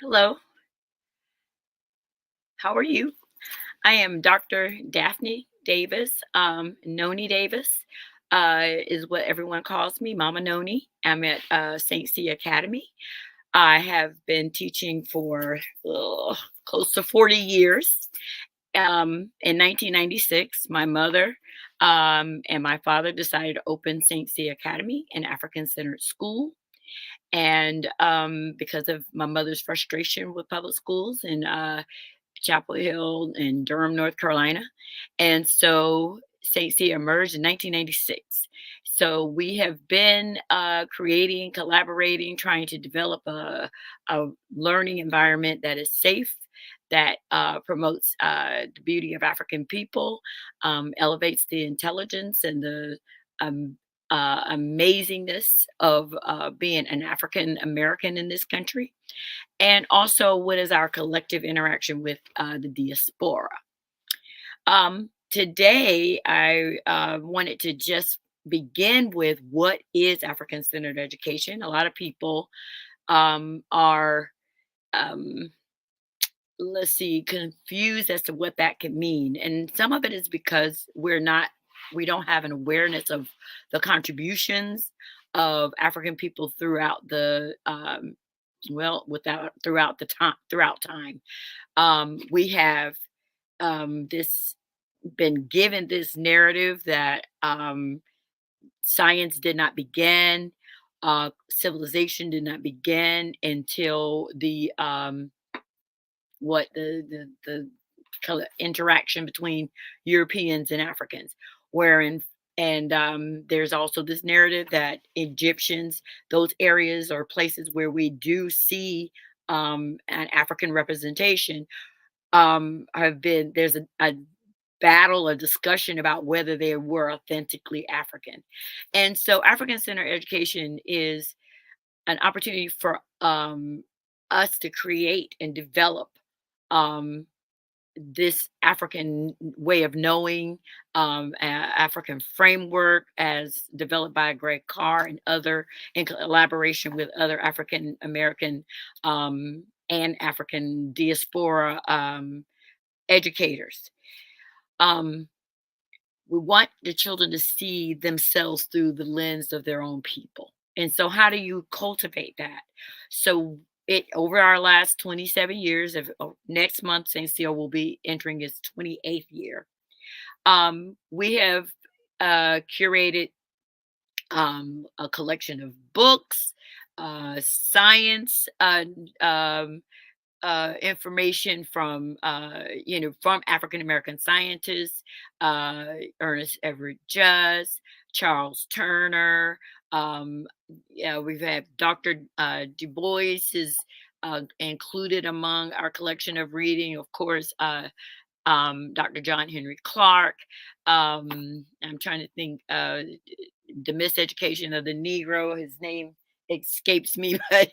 Hello, how are you? I am Dr. Daphne Davis. Noni Davis is what everyone calls me, Mama Noni. I'm at St. C Academy. I have been teaching for close to 40 years. In 1996, my mother and my father decided to open St. C Academy, an African centered school. And because of my mother's frustration with public schools in Chapel Hill in Durham, North Carolina. And so St. C emerged in 1996. So we have been creating, collaborating, trying to develop a learning environment that is safe, that promotes the beauty of African people, elevates the intelligence and the um, amazingness of being an African American in this country, and also what is our collective interaction with the diaspora. Today, I wanted to just begin with what is African centered education. A lot of people are, um, let's see, confused as to what that can mean. And some of it is because we don't have an awareness of the contributions of African people throughout the, throughout the time. We have this been given this narrative that science did not begin, civilization did not begin until the interaction between Europeans and Africans, wherein and there's also this narrative that Egyptians, those areas or places where we do see an African representation, have been there's a battle, a discussion about whether they were authentically African. And so African centered education is an opportunity for us to create and develop um, this African way of knowing, African framework as developed by Greg Carr and other in collaboration with other African American and African diaspora educators. Um, we want the children to see themselves through the lens of their own people. And so how do you cultivate that? So it over our last 27 years of next month, St. Cecile will be entering its 28th year. We have curated a collection of books, science, information from from African American scientists, Ernest Everett Just, Charles Turner. Um, yeah, we've had Dr. Du Bois is included among our collection of reading. Of course, Dr. John Henry Clark. I'm trying to think. The Miseducation of the Negro. His name escapes me, but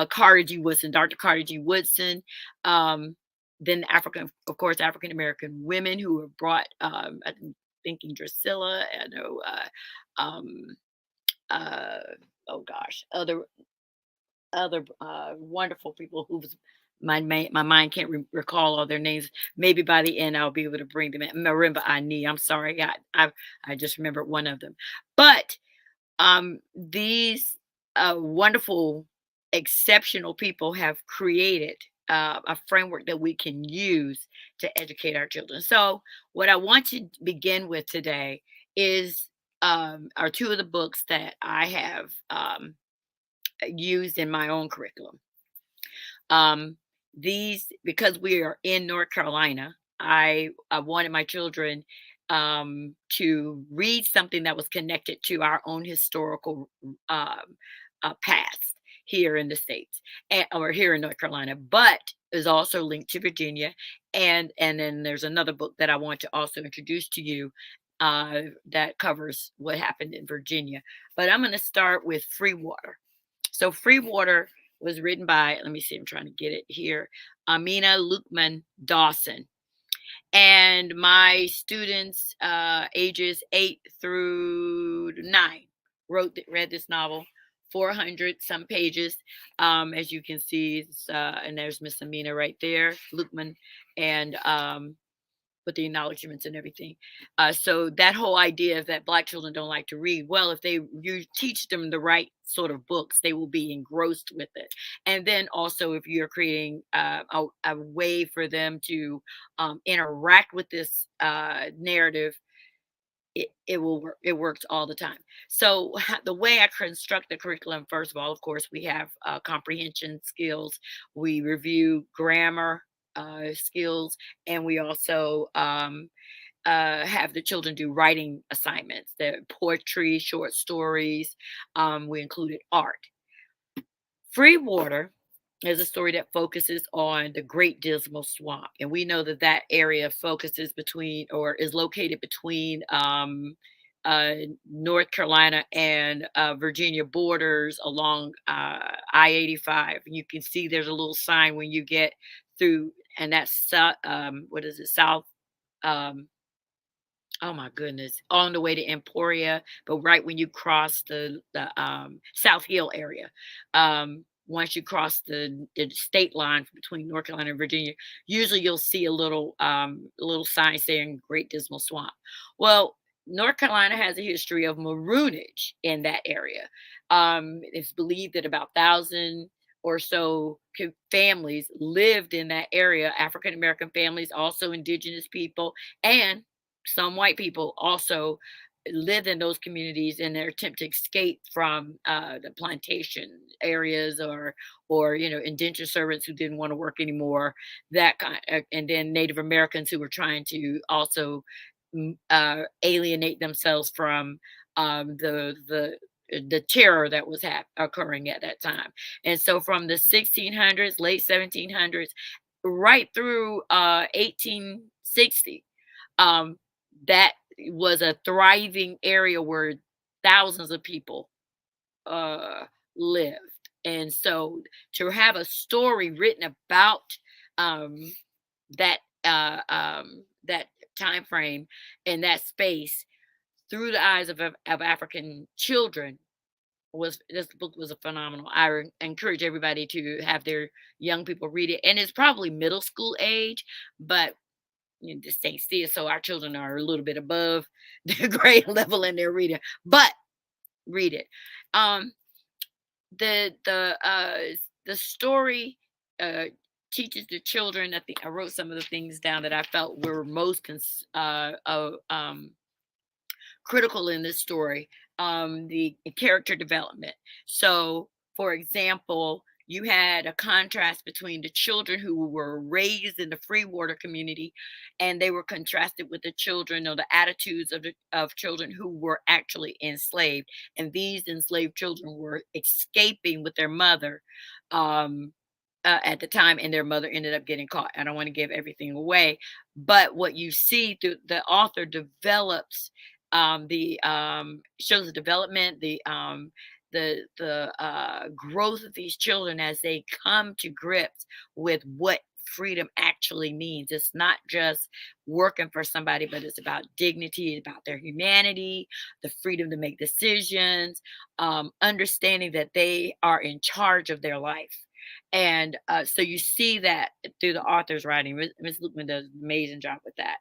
Carter G. Woodson, Dr. Carter G. Woodson. Um, then African, of course, African American women who have brought. I'm thinking Drusilla. I know. Um, uh, oh gosh, other wonderful people who's my mind can't recall all their names. Maybe by the end I'll be able to bring them in. Marimba Ani. I'm sorry, I just remembered one of them, but these wonderful, exceptional people have created a framework that we can use to educate our children. So, what I want to begin with today is are two of the books that I have used in my own curriculum. Um, these because we are in North Carolina, I wanted my children to read something that was connected to our own historical past here in the states or here in North Carolina, but is also linked to Virginia. And then there's another book that I want to also introduce to you that covers what happened in Virginia. But I'm going to start with Free Water. So Free Water was written by, let me see, I'm trying to get it here, Amina Lukman Dawson. And my students, ages 8 through 9, read this novel, 400 some pages. As you can see, and there's Miss Amina right there, Lukman, and with the acknowledgments and everything. So that whole idea of that Black children don't like to read, well, if they you teach them the right sort of books, they will be engrossed with it. And then also, if you're creating a way for them to interact with this narrative, it will work. It works all the time. So the way I construct the curriculum, first of all, of course, we have comprehension skills. We review grammar skills, and we also have the children do writing assignments, the poetry, short stories. We included art. Free Water is a story that focuses on the Great Dismal Swamp, and we know that that area focuses between, or is located between, uh, North Carolina and Virginia borders along I-85. And you can see there's a little sign when you get through, and that's what is it, South? Um, Oh my goodness, on the way to Emporia, but right when you cross the South Hill area, once you cross the state line between North Carolina and Virginia, usually you'll see a little sign saying Great Dismal Swamp. Well, North Carolina has a history of maroonage in that area. It's believed that about 1,000 or so families lived in that area, African American families, also indigenous people, and some white people also lived in those communities in their attempt to escape from the plantation areas, or indentured servants who didn't want to work anymore, that kind, and then Native Americans who were trying to also alienate themselves from the terror that was occurring at that time. And so from the 1600s, late 1700s, right through 1860, um, that was a thriving area where thousands of people uh, lived. And so to have a story written about um, that time frame and that space through the eyes of African children, was this book was a phenomenal. Encourage everybody to have their young people read it, and it's probably middle school age, but this ain't still, so our children are a little bit above the grade level in their reading, but read it. Um, the the uh the story uh teaches the children. I wrote some of the things down that I felt were most critical in this story, the character development. So, for example, you had a contrast between the children who were raised in the free water community, and they were contrasted with the children, or the attitudes of children who were actually enslaved. And these enslaved children were escaping with their mother. Um, at the time, and their mother ended up getting caught. I don't want to give everything away, but what you see through the author develops, the shows the development, the growth of these children as they come to grips with what freedom actually means. It's not just working for somebody, but it's about dignity, about their humanity, the freedom to make decisions, understanding that they are in charge of their life. And so you see that through the author's writing. Ms. Lukeman does an amazing job with that.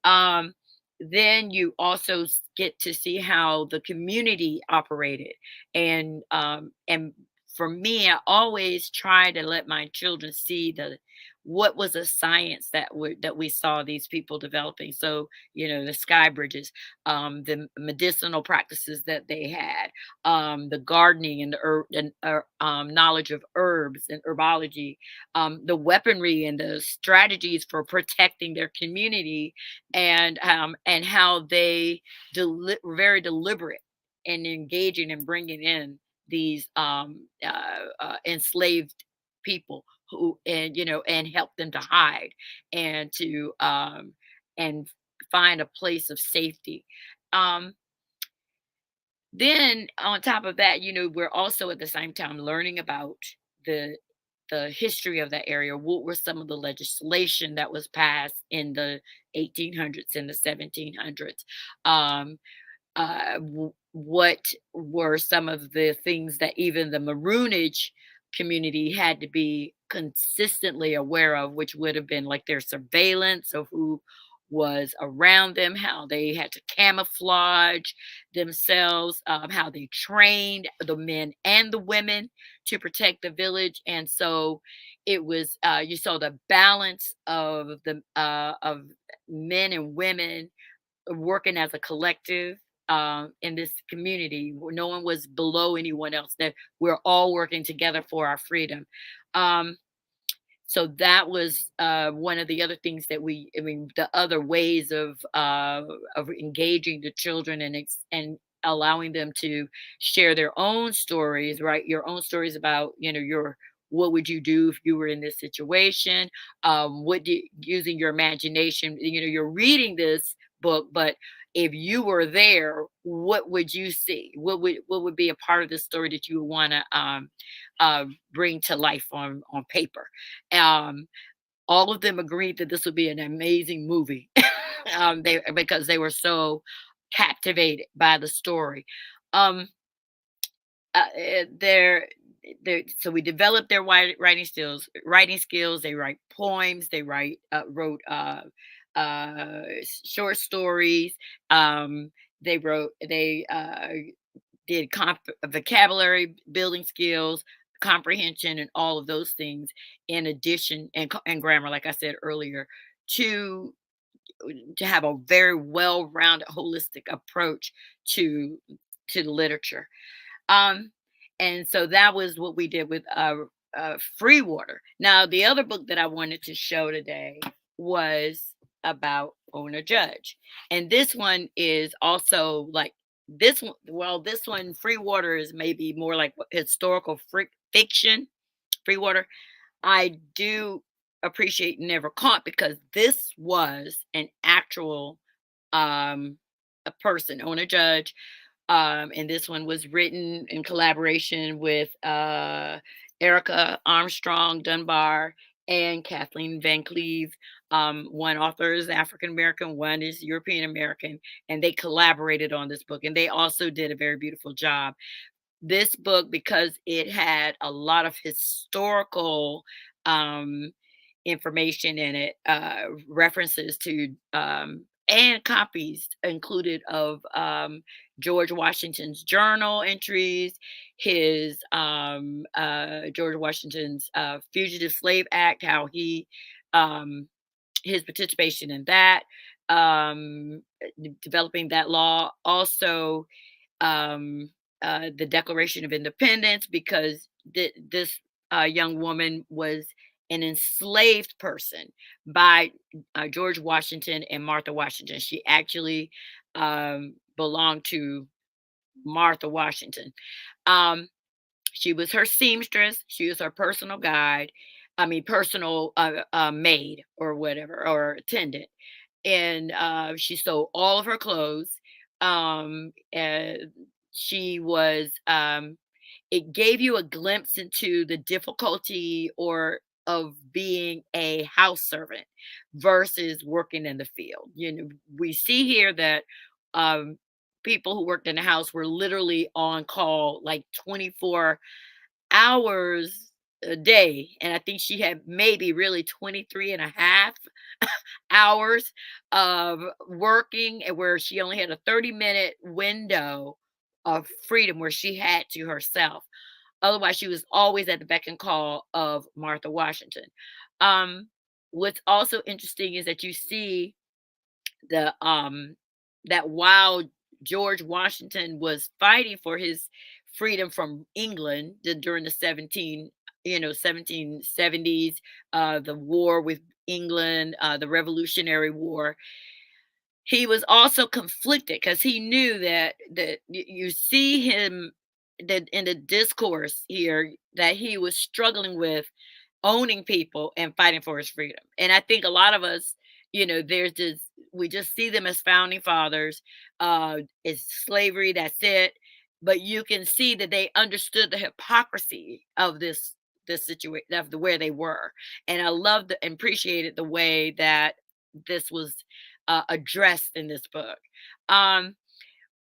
Um, then you also get to see how the community operated, and for me, I always try to let my children see the what was a science that we saw these people developing. So the sky bridges, the medicinal practices that they had, the gardening and the knowledge of herbs and herbology, the weaponry and the strategies for protecting their community, and how they were very deliberate in engaging and bringing in these enslaved people, who and help them to hide, and to and find a place of safety. um then on top of that, we're also at the same time learning about the the history of that area. What were some of the legislation that was passed in the 1800s and the 1700s? Um, what were some of the things that even the Maroonage community had to be consistently aware of, which would have been like their surveillance of who was around them, how they had to camouflage themselves, how they trained the men and the women to protect the village. And so it was, you saw the balance of men and women working as a collective, in this community where no one was below anyone else, that we're all working together for our freedom. um, so that was, one of the other things that I mean, the other ways of engaging the children and allowing them to share their own stories, right? Your own stories about, your what would you do if you were in this situation? Using your imagination, you're reading this book, but if you were there, what would you see? What would be a part of the story that you would want to bring to life on paper? Um, all of them agreed that this would be an amazing movie, they because they were so captivated by the story. Um, they're so we developed their writing skills. Writing skills. They write poems. They wrote short stories. Um, they did vocabulary building skills, comprehension, and all of those things. In addition, and grammar, like I said earlier, to to have a very well-rounded, holistic approach to the literature. Um, and so that was what we did with Free Water. Now, the other book that I wanted to show today was about Owner Judge, and this one is also like this one. Well, this one, Free Water, is maybe more like historical fiction. Free Water, I do appreciate Never Caught, because this was an actual a person, Owner Judge, and this one was written in collaboration with Erica Armstrong Dunbar and Kathleen Van Cleve. One author is African American, one is European American, and they collaborated on this book. And they also did a very beautiful job. This book, because it had a lot of historical um, information in it, references to and copies included of George Washington's journal entries, his George Washington's Fugitive Slave Act, how he um, his participation in that, developing that law, also um, the Declaration of Independence, because this young woman was an enslaved person by George Washington and Martha Washington. She actually belonged to Martha Washington. Um, she was her seamstress. She was her personal guide. I mean, personal maid or whatever, or attendant. And she stole all of her clothes. And she was it gave you a glimpse into the difficulty or of being a house servant versus working in the field. We see here that um, people who worked in the house were literally on call like 24 hours a day. And I think she had maybe really 23 and a half hours of working, and where she only had a 30-minute window of freedom where she had to herself. Otherwise, she was always at the beck and call of Martha Washington. Um, what's also interesting is that you see the that while George Washington was fighting for his freedom from England during the 1770s, the war with England, the Revolutionary War, he was also conflicted because he knew that you see him that in the discourse here, that he was struggling with owning people and fighting for his freedom. And I think a lot of us, there's this, we just see them as founding fathers. It's slavery, that's it. But you can see that they understood the hypocrisy of this this situation of the where they were. And I loved and appreciated the way that this was addressed in this book. Um,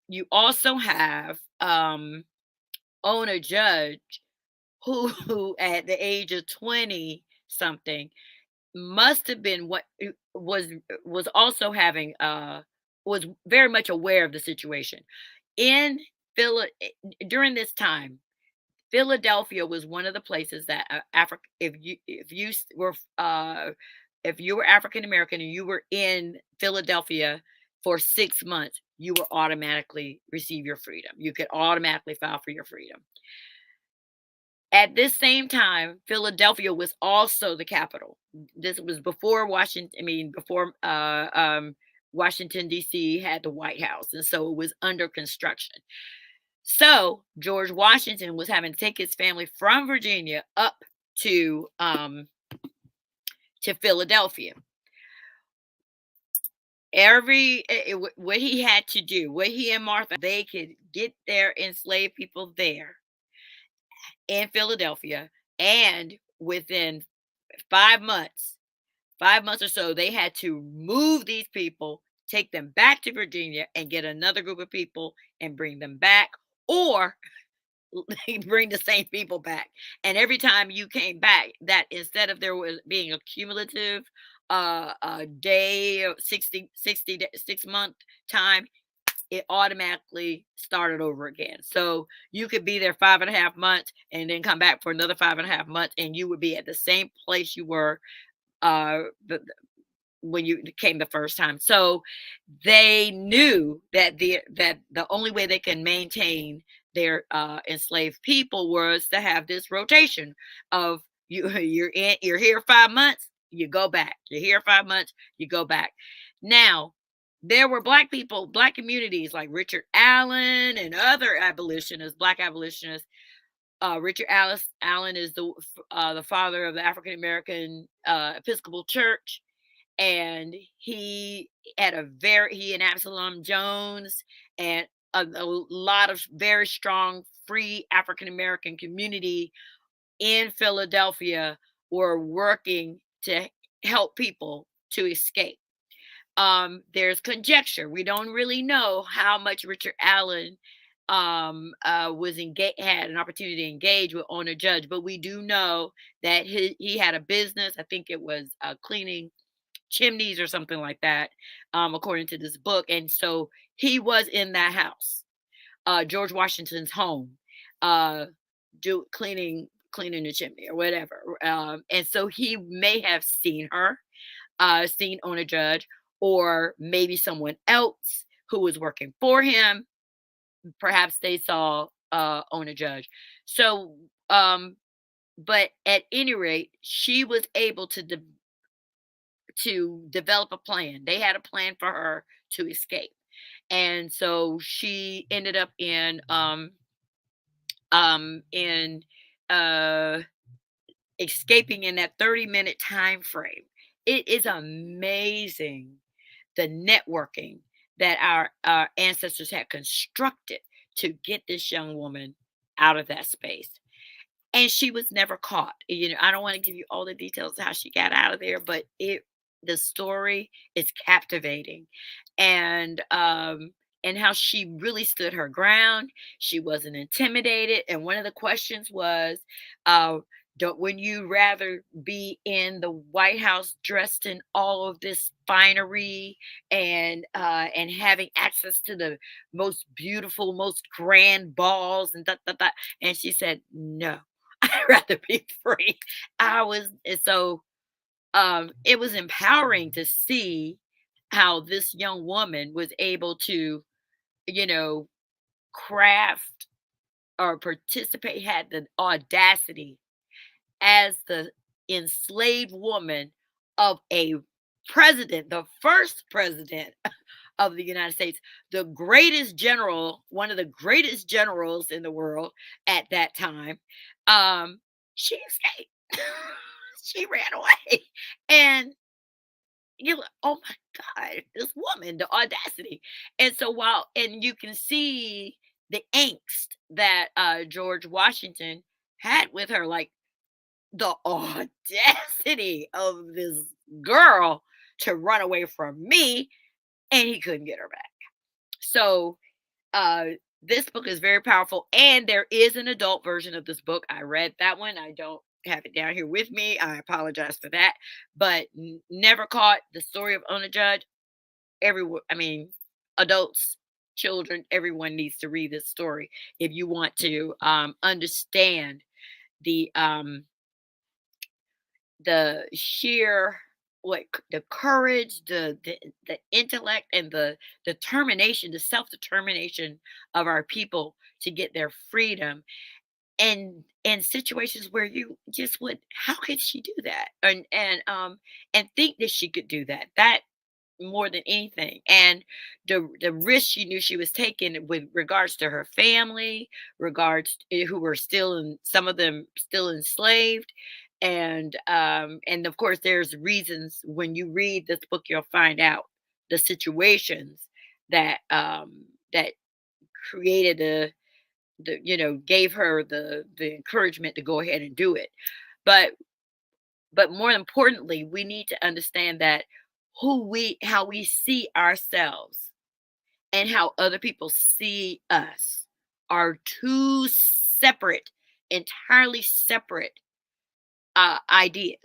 you also have Ona Judge, who at the age of 20 something must have been what was also having was very much aware of the situation in Phila- during this time. Philadelphia was one of the places that Africa, if you were African American and you were in Philadelphia for 6 months, you were automatically receive your freedom. You could automatically file for your freedom. At this same time, Philadelphia was also the capital. This was before Washington. I mean, before Washington D.C. had the White House, and so it was under construction. So George Washington was having to take his family from Virginia up to um, to Philadelphia. What he had to do, what he and Martha, they could get their enslaved people there in Philadelphia, and within 5 months, 5 months or so, they had to move these people, take them back to Virginia, and get another group of people and bring them back, or they bring the same people back. And every time you came back, that instead of there was being a cumulative a day of 6 month time, it automatically started over again. So you could be there 5.5 months and then come back for another 5.5 months, and you would be at the same place you were uh the, when you came the first time. So they knew that the only way they can maintain their enslaved people was to have this rotation of you're here 5 months, you go back. You're here 5 months, you go back. Now, there were black people, black communities like Richard Allen and other abolitionists, black abolitionists. Richard Allen is the father of the African American Episcopal Church, and he and Absalom Jones and a lot of very strong free African American community in Philadelphia were working to help people to escape. There's conjecture. We don't really know how much Richard Allen was engaged, had an opportunity to engage with Owner Judge, but we do know that he had a business. I think it was cleaning chimneys or something like that, according to this book. And so he was in that house, George Washington's home, uh, do cleaning the chimney or whatever. And so he may have seen her, seen Ona Judge, or maybe someone else who was working for him. Perhaps they saw Ona Judge. So, but at any rate, she was able to develop a plan. They had a plan for her to escape. And so she ended up in uh escaping in that 30-minute time frame. It is amazing the networking that our ancestors had constructed to get this young woman out of that space. And she was never caught. You know, I don't want to give you all the details of how she got out of there, but the story is captivating. And and how she really stood her ground. She wasn't intimidated. And one of the questions was, uh, don't when you rather be in the White House dressed in all of this finery and having access to the most beautiful, most grand balls and that. And she said, no, I'd rather be free. I was and so it was empowering to see how this young woman was able to, you know, craft or participate, had the audacity as the enslaved woman of a president, the first president of the United States, the greatest general, one of the greatest generals in the world at that time. Um, she escaped. She ran away. And you're like, oh my God, this woman, the audacity. And so and you can see the angst that George Washington had with her, like, the audacity of this girl to run away from me, and he couldn't get her back. So, uh, this book is very powerful, and there is an adult version of this book. I read that one. I don't have it down here with me. I apologize for that. But Never Caught, the story of Ona Judge, everyone, I mean, adults, children, everyone needs to read this story if you want to understand the um, the sheer the courage, the intellect, and the determination, the self determination of our people to get their freedom, and in situations where you just would, how could she do that, and think that she could do that more than anything, and the risk she knew she was taking with regards to her family, who were still in, some of them still enslaved, and of course there's reasons. When you read this book, you'll find out the situations that created gave her the encouragement to go ahead and do it. But but more importantly, we need to understand that how we see ourselves and how other people see us are two separate, entirely separate ideas.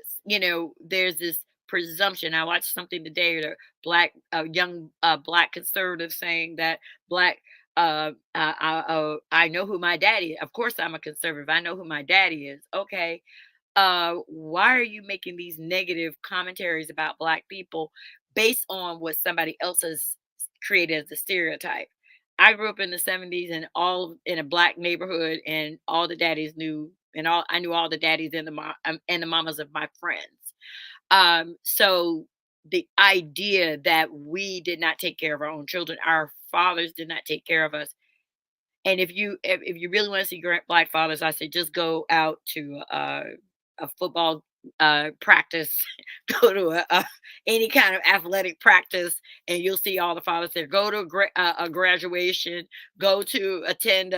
There's this presumption. I watched something today, a young black conservative saying that black I know who my daddy is. Of course I'm a conservative. I know who my daddy is. Okay, why are you making these negative commentaries about black people based on what somebody else has created as a stereotype? I grew up in the 70s and all in a black neighborhood, and all the daddies knew, and all I knew all the daddies and the mamas of my friends. So the idea that we did not take care of our own children, our fathers did not take care of us, and if you really want to see great black fathers, I say just go out to a football practice, go to any kind of athletic practice, and you'll see all the fathers there. Go to a graduation, go to attend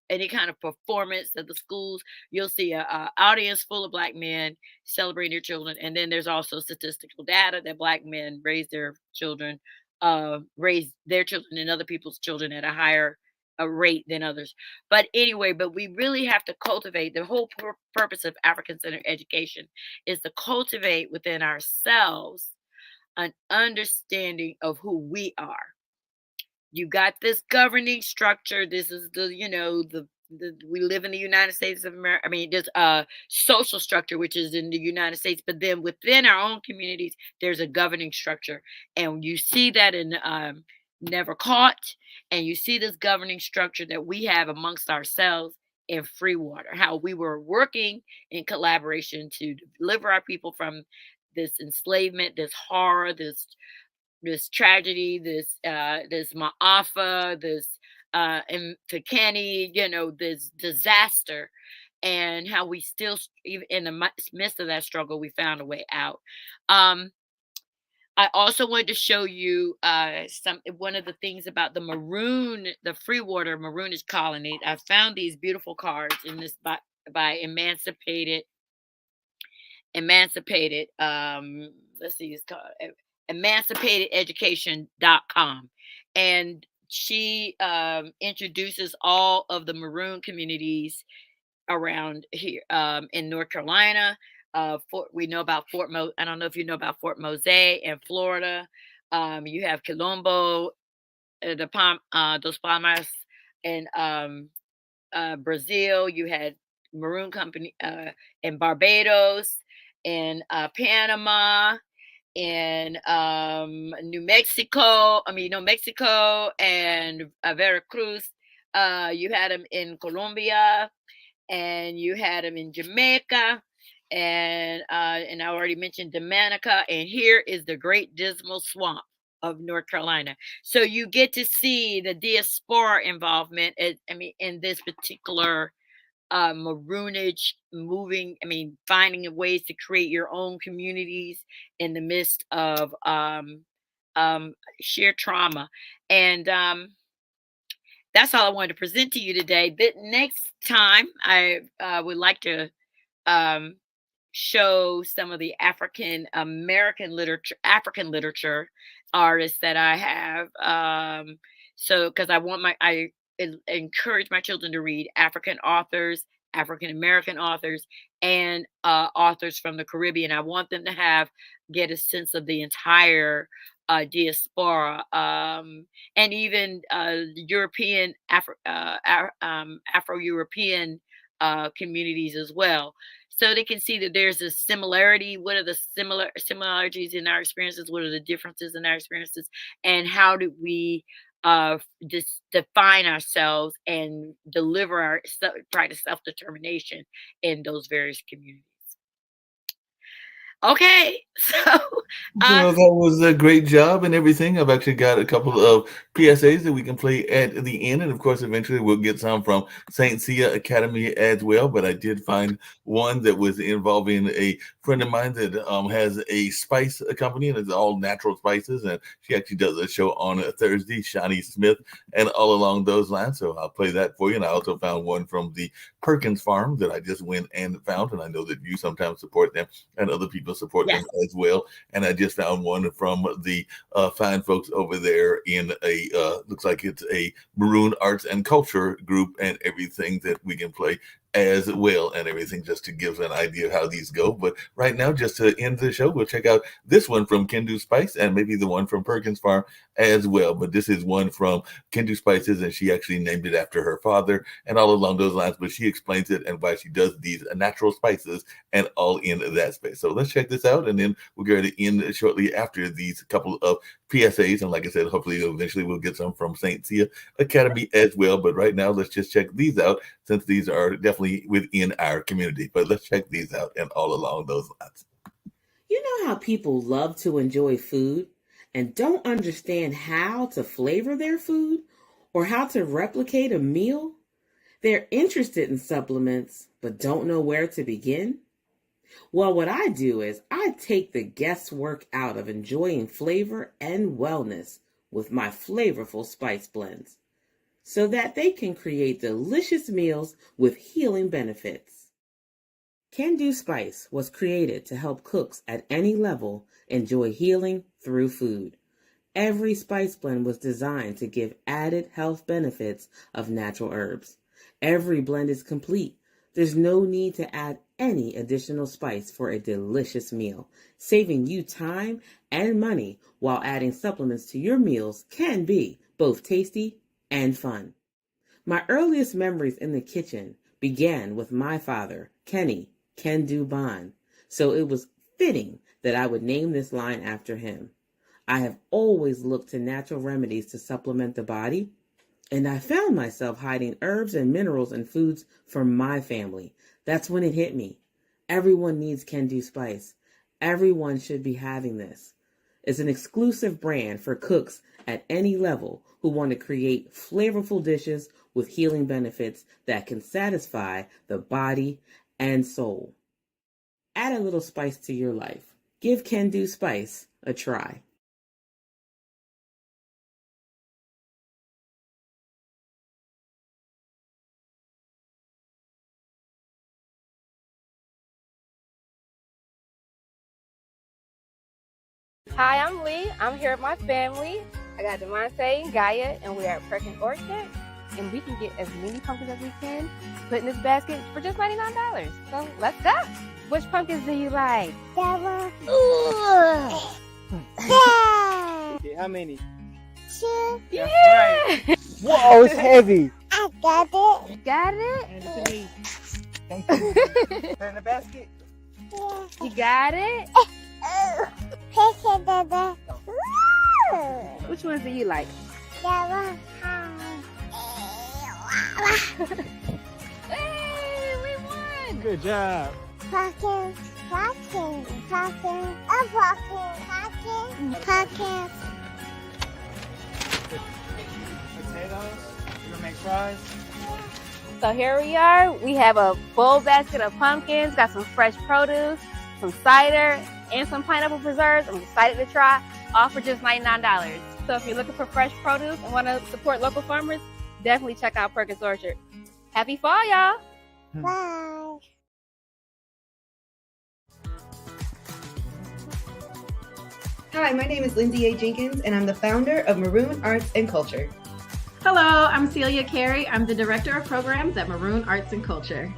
any kind of performance at the schools. You'll see a audience full of black men celebrating their children, and then there's also statistical data that black men raise their children and other people's children at a higher a rate than others. But anyway, but we really have to cultivate the whole purpose of African centered education is to cultivate within ourselves an understanding of who we are. You got this governing structure. This is we live in the United States of America. I mean, there's a social structure which is in the United States, but then within our own communities, there's a governing structure, and you see that in Never Caught, and you see this governing structure that we have amongst ourselves in Free Water. How we were working in collaboration to deliver our people from this enslavement, this horror, this tragedy, this Maafa, this and Takani, this disaster, and how we still, even in the midst of that struggle, we found a way out. Um, I also wanted to show you some one of the things about the free water maroonage colony. I found these beautiful cards in this by emancipated let's see, it's called emancipatededucation.com, and she introduces all of the maroon communities around here in North Carolina. We know about I don't know if you know about Fort Mose in Florida. You have Quilombo, Dos Palmas in Brazil. You had Maroon Company in Barbados, in Panama, in New Mexico. I mean, no, Mexico and Veracruz. You had them in Colombia, and you had them in Jamaica, and I already mentioned Dominica, and here is the Great Dismal Swamp of North Carolina. So you get to see the diaspora involvement. I mean, in this particular maroonage moving. I mean, finding ways to create your own communities in the midst of sheer trauma, and that's all I wanted to present to you today. But next time, I would like to show some of the African literature artists that I have. So because I encourage my children to read African authors, African American authors, and authors from the Caribbean. I want them to get a sense of the entire diaspora, and even European Afro European communities as well, so they can see that there's a similarity. What are the similarities in our experiences? What are the differences in our experiences? And how do we just define ourselves and deliver practice self-determination in those various communities? Okay, so uh, Well, that was a great job and everything. I've actually got a couple of PSAs that we can play at the end, and of course, eventually we'll get some from Saint Sia Academy as well. But I did find one that was involving a friend of mine that has a spice company, and it's all natural spices, and she actually does a show on a Thursday, Shawnee Smith, and all along those lines. So I'll play that for you. And I also found one from the Perkins Farm that I just went and found, and I know that you sometimes support them and other people support them yes, as well. And I just found one from the fine folks over there in a looks like it's a Maroon Arts and Culture group and everything that we can play as well and everything, just to give an idea of how these go. But right now, just to end the show, we'll check out this one from Kendu Spice and maybe the one from Perkins Farm as well. But this is one from Kendu Spices, and she actually named it after her father and all along those lines. But she explains it and why she does these natural spices and all in that space. So let's check this out, and then we're going to end shortly after these couple of PSAs. And like I said, hopefully eventually we'll get some from St. Sia Academy as well. But right now, let's just check these out, since these are definitely within our community. But let's check these out and all along those lines. You know how people love to enjoy food and don't understand how to flavor their food or how to replicate a meal? They're interested in supplements but don't know where to begin? Well, what I do is I take the guesswork out of enjoying flavor and wellness with my flavorful spice blends so that they can create delicious meals with healing benefits. Can Do Spice was created to help cooks at any level enjoy healing through food. Every spice blend was designed to give added health benefits of natural herbs. Every blend is complete. There's no need to add any additional spice for a delicious meal. Saving you time and money while adding supplements to your meals can be both tasty and fun. My earliest memories in the kitchen began with my father, Kenny Can Do Bond, so it was fitting that I would name this line after him. I have always looked to natural remedies to supplement the body, and I found myself hiding herbs and minerals in foods for my family. That's when it hit me. Everyone needs Can Do Spice. Everyone should be having this. It's an exclusive brand for cooks at any level who want to create flavorful dishes with healing benefits that can satisfy the body and soul. Add a little spice to your life. Give Can Do Spice a try. Hi, I'm Lee. I'm here with my family. I got Demonte and Gaia, and we are at Perkins Orchard. And we can get as many pumpkins as we can, put in this basket for just $99. So let's go. Which pumpkins do you like? That one. Okay, how many? Two. Yeah. Right. Whoa, it's heavy. I got it. You got it? Hand it to me. Thank you. Put it in the basket. Yeah. You got it? Pick it, Dada. Which ones do you like? That one. Hey, we won! Good job. Pumpkin, pumpkin, pumpkin, a pumpkin, pumpkin, pumpkin. Potatoes. You gonna make fries? So here we are. We have a full basket of pumpkins, got some fresh produce, some cider, and some pineapple preserves. I'm excited to try, all for just $99. So if you're looking for fresh produce and want to support local farmers, definitely check out Perkins Orchard. Happy fall, y'all! Bye. Hi, my name is Lindsay A. Jenkins, and I'm the founder of Maroon Arts and Culture. Hello, I'm Celia Carey. I'm the Director of Programs at Maroon Arts and Culture.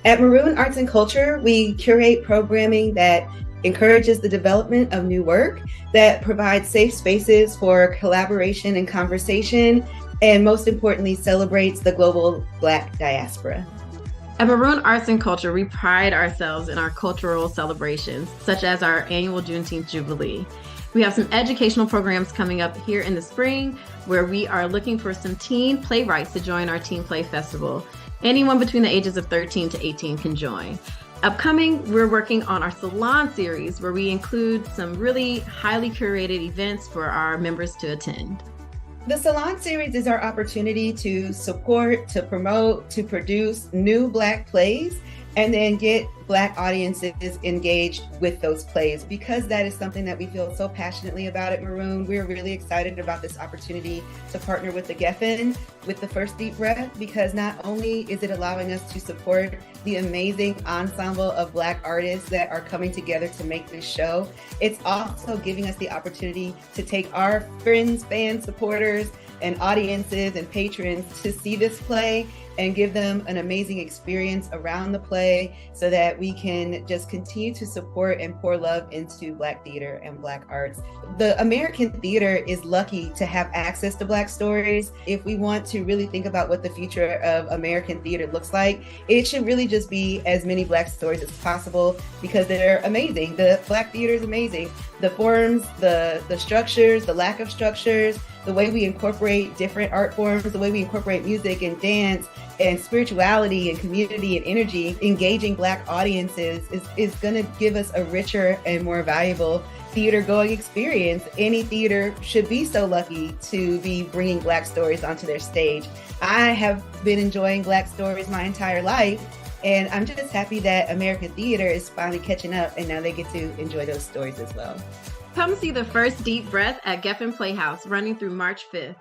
At Maroon Arts and Culture, we curate programming that encourages the development of new work, that provides safe spaces for collaboration and conversation, and most importantly, celebrates the global Black diaspora. At Maroon Arts and Culture, we pride ourselves in our cultural celebrations, such as our annual Juneteenth Jubilee. We have some educational programs coming up here in the spring where we are looking for some teen playwrights to join our Teen Play Festival. Anyone between the ages of 13 to 18 can join. Upcoming, we're working on our Salon series where we include some really highly curated events for our members to attend. The Salon series is our opportunity to support, to promote, to produce new Black plays, and then get Black audiences engaged with those plays. Because that is something that we feel so passionately about at Maroon, we're really excited about this opportunity to partner with the Geffen with the First Deep Breath, because not only is it allowing us to support the amazing ensemble of Black artists that are coming together to make this show, it's also giving us the opportunity to take our friends, fans, supporters, and audiences and patrons to see this play and give them an amazing experience around the play so that we can just continue to support and pour love into Black theater and Black arts. The American theater is lucky to have access to Black stories. If we want to really think about what the future of American theater looks like, it should really just be as many Black stories as possible because they're amazing. The Black theater is amazing. The forms, the structures, the lack of structures, the way we incorporate different art forms, the way we incorporate music and dance and spirituality and community and energy, engaging Black audiences is going to give us a richer and more valuable theater going experience. Any theater should be so lucky to be bringing Black stories onto their stage. I have been enjoying Black stories my entire life, and I'm just happy that American theater is finally catching up and now they get to enjoy those stories as well. Come see the First Deep Breath at Geffen Playhouse running through March 5th.